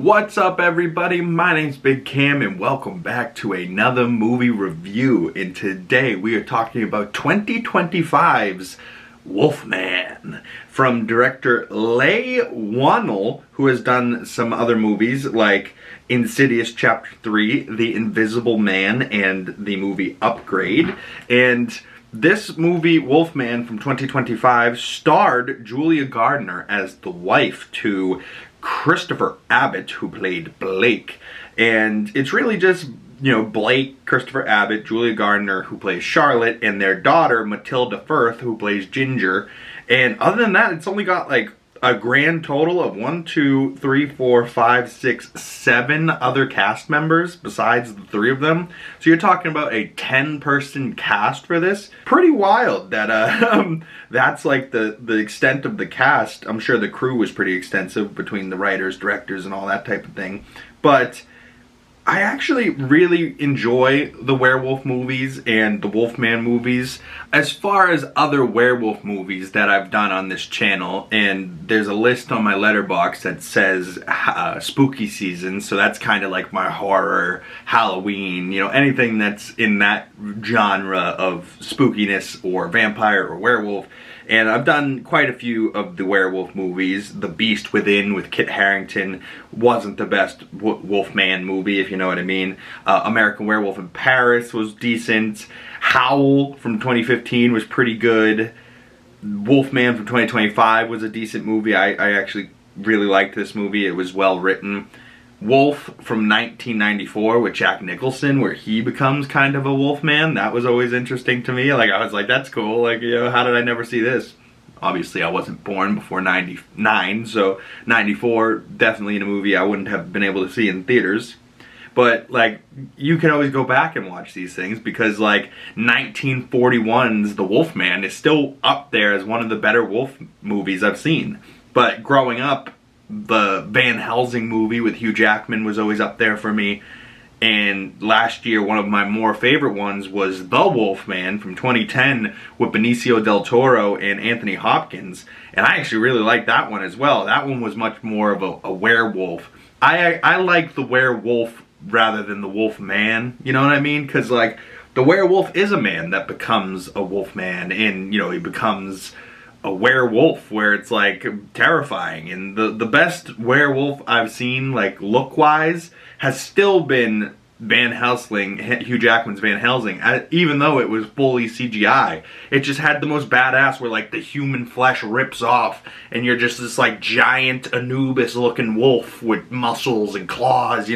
What's up, everybody? My name's Big Cam and welcome back to another movie review. And today we are talking about 2025's Wolfman from director LEIGH WHANNELL, who has done some other movies like Insidious Chapter 3, The Invisible Man, and the movie Upgrade. And this movie, Wolfman from 2025, starred Julia Garner as the wife to Christopher Abbott, who played Blake. And it's really just, Blake, Christopher Abbott, Julia Garner, who plays Charlotte, and their daughter, MATILDA, FIRTH, who plays Ginger. And other than that, it's only got like a grand total of 7 other cast members besides the 3 of them. So you're talking about a 10-person cast for this. Pretty wild that that's like the extent of the cast. I'm sure the crew was pretty extensive between the writers, directors, and all that type of thing. But I actually really enjoy the werewolf movies and the Wolfman movies. As far as other werewolf movies that I've done on this channel, and there's a list on my Letterboxd that says spooky season, so that's kind of like my horror, Halloween, anything that's in that genre of spookiness or vampire or werewolf. And I've done quite a few of the werewolf movies. The Beast Within with Kit Harington wasn't the best Wolfman movie, if you know what I mean. American Werewolf in Paris was decent. Howl from 2015 was pretty good. Wolfman from 2025 was a decent movie. I actually really liked this movie. It was well written. Wolf from 1994 with Jack Nicholson, where he becomes kind of a Wolfman. That was always interesting to me. I was like, that's cool. How did I never see this? Obviously, I wasn't born before 99, so 94, definitely in a movie I wouldn't have been able to see in theaters. But, you can always go back and watch these things because, 1941's The Wolfman is still up there as one of the better wolf movies I've seen. But growing up, the Van Helsing movie with Hugh Jackman was always up there for me. And last year, one of my more favorite ones was The Wolfman from 2010 with Benicio del Toro and Anthony Hopkins. And I actually really liked that one as well. That one was much more of a werewolf. I like the werewolf rather than the Wolfman, you know what I mean? Because, the werewolf is a man that becomes a wolfman, and, he becomes a werewolf where it's terrifying. And the best werewolf I've seen look-wise has still been Van Helsing, Hugh Jackman's Van Helsing, even though it was fully CGI. It just had the most badass where the human flesh rips off and you're just this giant Anubis looking wolf with muscles and claws,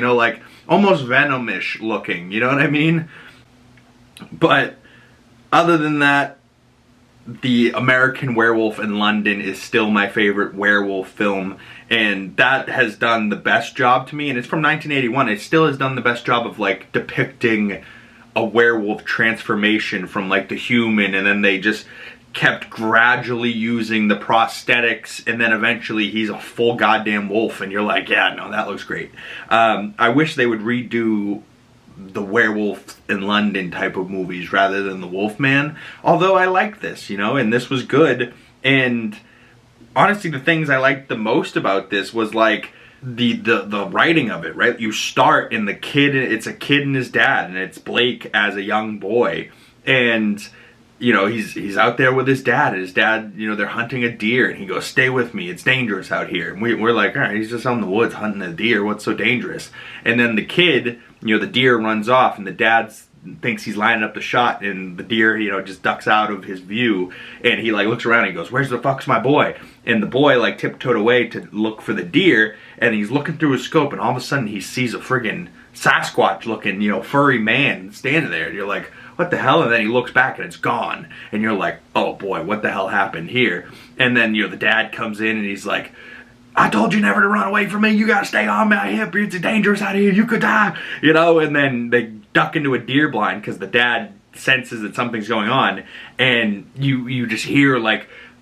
almost Venom-ish looking, you know what I mean? But other than that, The American Werewolf in London is still my favorite werewolf film, and that has done the best job to me, and it's from 1981. It still has done the best job of depicting a werewolf transformation from the human, and then they just kept gradually using the prosthetics, and then eventually he's a full goddamn wolf, and you're like, yeah, no, that looks great. I wish they would redo the Werewolf in London type of movies rather than the Wolfman. Although I like this, and this was good. And honestly, the things I liked the most about this was the writing of it, right? You start in it's a kid and his dad, and it's Blake as a young boy. And he's out there with his dad, and his dad, they're hunting a deer, and he goes, stay with me, it's dangerous out here. And we're like, all right, he's just out in the woods hunting a deer, what's so dangerous? And then the kid, the deer runs off, and the dad thinks he's lining up the shot, and the deer, just ducks out of his view, and he looks around and he goes, where's the fuck's my boy? And the boy tiptoed away to look for the deer, and he's looking through his scope, and all of a sudden he sees a friggin' Sasquatch looking, furry man standing there, and you're like, what the hell? And then he looks back and it's gone, and you're like, oh boy, what the hell happened here? And then the dad comes in and he's like, I told you never to run away from me, you gotta stay on my hip, it's dangerous out here, you could die, and then they duck into a deer blind because the dad senses that something's going on, and you just hear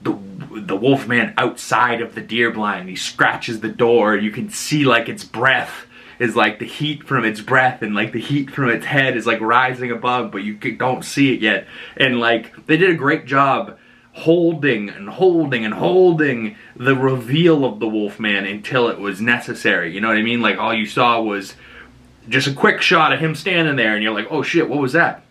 the Wolfman outside of the deer blind. He scratches the door, you can see its breath is the heat from its breath, and the heat from its head is rising above, but you don't see it yet. And they did a great job holding and holding and holding the reveal of the Wolfman until it was necessary. You know what I mean? Like, all you saw was just a quick shot of him standing there, and you're like, oh shit, what was that?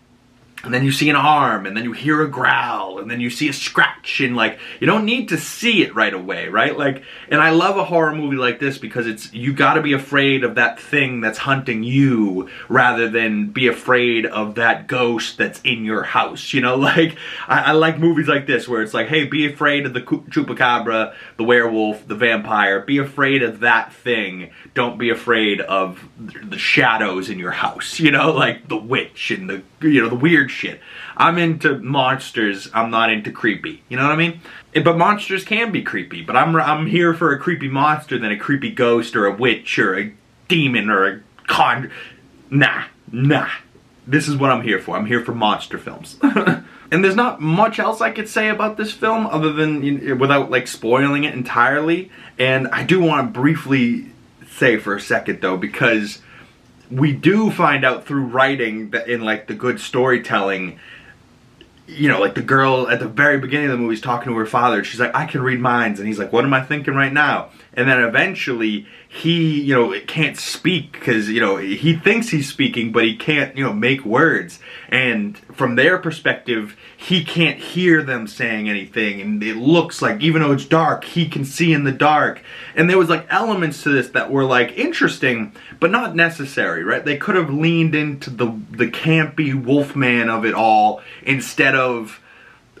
And then you see an arm, and then you hear a growl, and then you see a scratch, and like, you don't need to see it right away, right? Like, and I love a horror movie like this because you gotta be afraid of that thing that's hunting you rather than be afraid of that ghost that's in your house, you know? Like, I like movies like this where it's like, hey, be afraid of the chupacabra, the werewolf, the vampire, be afraid of that thing. Don't be afraid of the shadows in your house, you know? Like the witch and the, you know, the weird shit. I'm into monsters, I'm not into creepy. You know what I mean? But monsters can be creepy, but I'm here for a creepy monster than a creepy ghost or a witch or a demon or a Nah. This is what I'm here for. I'm here for monster films. And there's not much else I could say about this film other than, without like spoiling it entirely. And I do want to briefly say for a second though, because we do find out through writing that in like the good storytelling, you know, like the girl at the very beginning of the movie is talking to her father. She's like, I can read minds. And he's like, what am I thinking right now? And then eventually he, you know, can't speak because, you know, he thinks he's speaking, but he can't, you know, make words. And from their perspective, he can't hear them saying anything. And it looks like, even though it's dark, he can see in the dark. And there was like elements to this that were like interesting, but not necessary, right? They could have leaned into the campy Wolfman of it all instead of,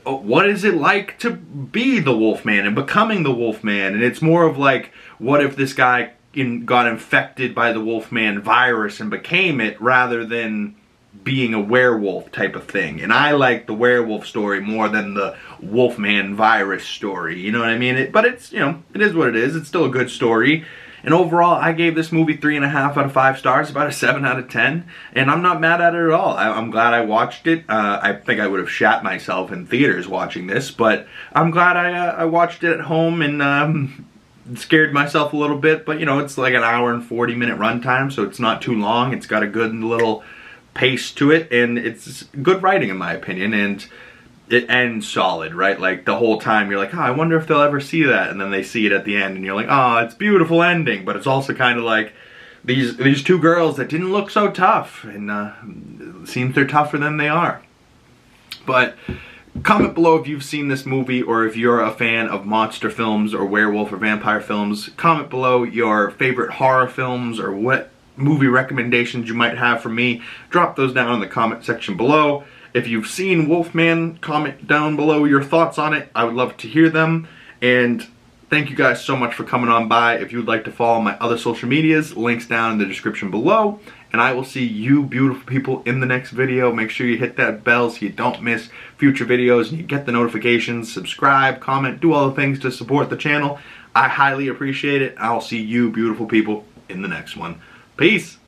what is it like to be the Wolfman and becoming the Wolfman? And it's more of like, what if this guy got infected by the Wolfman virus and became it, rather than being a werewolf type of thing. And I like the werewolf story more than the Wolfman virus story, you know what I mean? But it's, you know, it is what it is. It's still a good story. And overall, I gave this movie 3.5 out of 5 stars, about a 7 out of 10. And I'm not mad at it at all. I'm glad I watched it. I think I would have shat myself in theaters watching this, but I'm glad I watched it at home and scared myself a little bit. But, you know, it's like an hour and 40-minute runtime, so it's not too long. It's got a good little pace to it, and it's good writing in my opinion, and it ends solid, right? Like the whole time you're like, oh, I wonder if they'll ever see that, and then they see it at the end and you're like, oh, it's beautiful ending. But it's also kind of like these two girls that didn't look so tough, and it seems they're tougher than they are. But comment below if you've seen this movie, or if you're a fan of monster films or werewolf or vampire films. Comment below your favorite horror films or what movie recommendations you might have for me. Drop those down in the comment section below. If you've seen Wolfman, comment down below your thoughts on it. I would love to hear them. And thank you guys so much for coming on by. If you would like to follow my other social medias, links down in the description below. And I will see you beautiful people in the next video. Make sure you hit that bell so you don't miss future videos and you get the notifications. Subscribe, comment, do all the things to support the channel. I highly appreciate it. I'll see you beautiful people in the next one. Peace.